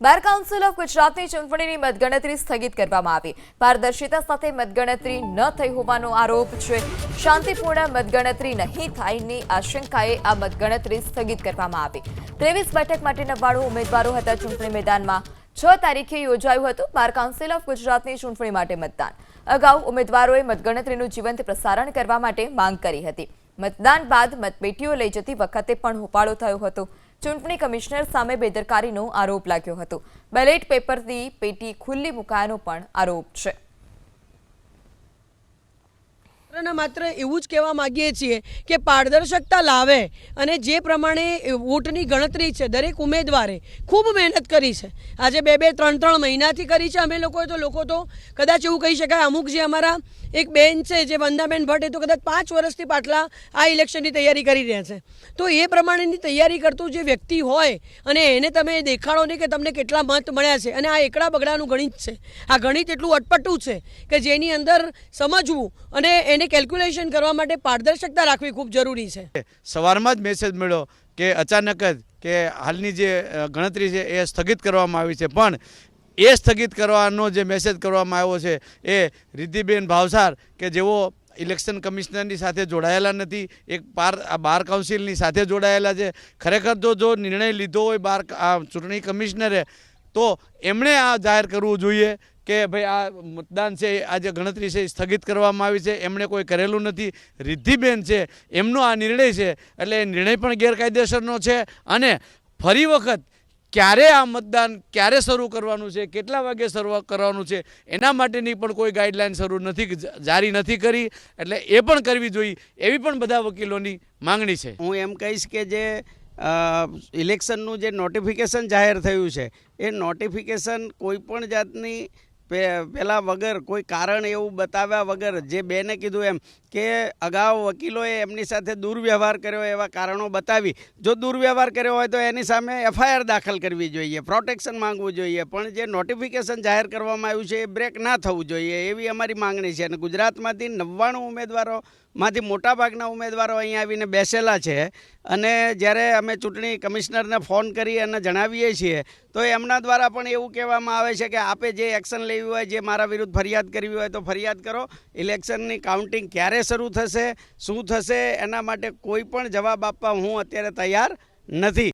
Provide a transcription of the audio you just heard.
Bar council of ગુજરાતની ચૂંટણીની મતગણતરી સ્થગિત કરવામાં આવી। પારદર્શિતા સાથે મતગણતરી ન થઈ હોવાનો આરોપ છે। શાંતિપૂર્ણ મતગણતરી નહીં થાયની આશંકાએ આ મતગણતરી સ્થગિત કરવામાં આવી। 23 બેઠક માટે 99 ઉમેદવારો હતા ચૂંટણી મેદાનમાં। 6 તારીખે યોજાયું હતું બાર કાઉન્સિલ ઓફ ગુજરાતની ચૂંટણી માટે મતદાન। અગાઉ ઉમેદવારોએ મતગણતરીનું જીવંત પ્રસારણ કરવા માટે માંગ કરી હતી। मतदान बाद मतपेटीओ लई जती वखते पण होपाळो थयो हतो। चूंटणी कमिश्नर सामे बेदरकारीनो आरोप लाग्यो हतो। बेलेट पेपरनी पेटी खुल्ली मुकायानो पण आरोप छे। मात्र एवं ज कहेवा मांगीए छीए कि पारदर्शकता लावे अने जे प्रमाणे वोटनी गणतरी है दरेक उम्मीदवारे खूब मेहनत करी है। आज 2-3 महीनाथी करी है। अमे लोको तो कदाच एवं कही शकाय अमुक जे अमारा एक बेन है जे वंदाबेन भट्ट तो कदाच 5 वर्षथी पाटला आ इलेक्शन की तैयारी करी रह्या छे। तो ए प्रमाणेनी तैयारी करतुं जे व्यक्ति होय अने एने तमे देखाडो नहीं कि तमने केटला मत मळ्या छे अने आ एकड़ा बगड़ानुं गणित छे। आ गणित एटલું अटपटું છે કે જેની અંદર સમજવું અને એને કેલ્ક્યુલેશન કરવા માટે પારદર્શકતા રાખવી ખૂબ જરૂરી છે। સવારમાં જ મેસેજ મળ્યો કે અચાનક જ કે હાલની જે ગણતરી છે એ સ્થગિત કરવામાં આવી છે, પણ એ સ્થગિત કરવાનો જે મેસેજ કરવામાં આવ્યો છે એ રિદ્ધિબેન ભાવસાર કે જેઓ ઇલેક્શન કમિશનરની સાથે જોડાયેલા નથી, એક બાર કાઉન્સિલની સાથે જોડાયેલા છે। ખરેખર જો નિર્ણય લીધો હોય ચૂંટણી કમિશનરે તો એમણે આ જાહેર કરવું જોઈએ કે ભાઈ આ મતદાન છે આ જે ગણતરી છે સ્થગિત કરવામાં આવી છે, એમણે કોઈ કરેલું નથી। રિદ્ધિબેન છે એમનો આ નિર્ણય છે એટલે એ નિર્ણય પણ ગેરકાયદેસરનો છે અને ફરી વખત ક્યારે આ મતદાન ક્યારે શરૂ કરવાનું છે, કેટલા વાગે શરૂ કરવાનું છે એના માટેની પણ કોઈ ગાઈડલાઈન જારી નથી કરી, એટલે એ પણ કરવી જોઈએ એવી પણ બધા વકીલોની માંગણી છે। હું એમ કહીશ કે જે ઇલેક્શનનું જે નોટિફિકેશન જાહેર થયું છે એ નોટિફિકેશન કોઈપણ જાતની પહેલાં વગર કોઈ કારણ એવું બતાવ્યા વગર જે બેને કીધું એમ કે અગાઉ વકીલોએ એમની સાથે દુર્વ્યવહાર કર્યો એવા કારણો બતાવી જો દુર્વ્યવહાર કર્યો હોય તો એની સામે FIR દાખલ કરવી જોઈએ, પ્રોટેક્શન માંગવું જોઈએ, પણ જે નોટિફિકેશન જાહેર કરવામાં આવ્યું છે એ બ્રેક ના થવું જોઈએ એવી અમારી માંગણી છે। અને ગુજરાતમાંથી 99 ઉમેદવારોમાંથી મોટાભાગના ઉમેદવારો અહીં આવીને બેસેલા છે અને જ્યારે અમે ચૂંટણી કમિશનરને ફોન કરી અને જણાવીએ છીએ તો એમના દ્વારા પણ એવું કહેવામાં આવે છે કે આપે જે એક્શન લેવી હોય, જે મારા વિરુદ્ધ ફરિયાદ કરવી હોય તો ફરિયાદ કરો। ઇલેક્શનની કાઉન્ટિંગ ક્યારે શરૂ થશે, શું થશે એના માટે કોઈ પણ જવાબ આપવા હું અત્યારે તૈયાર નથી।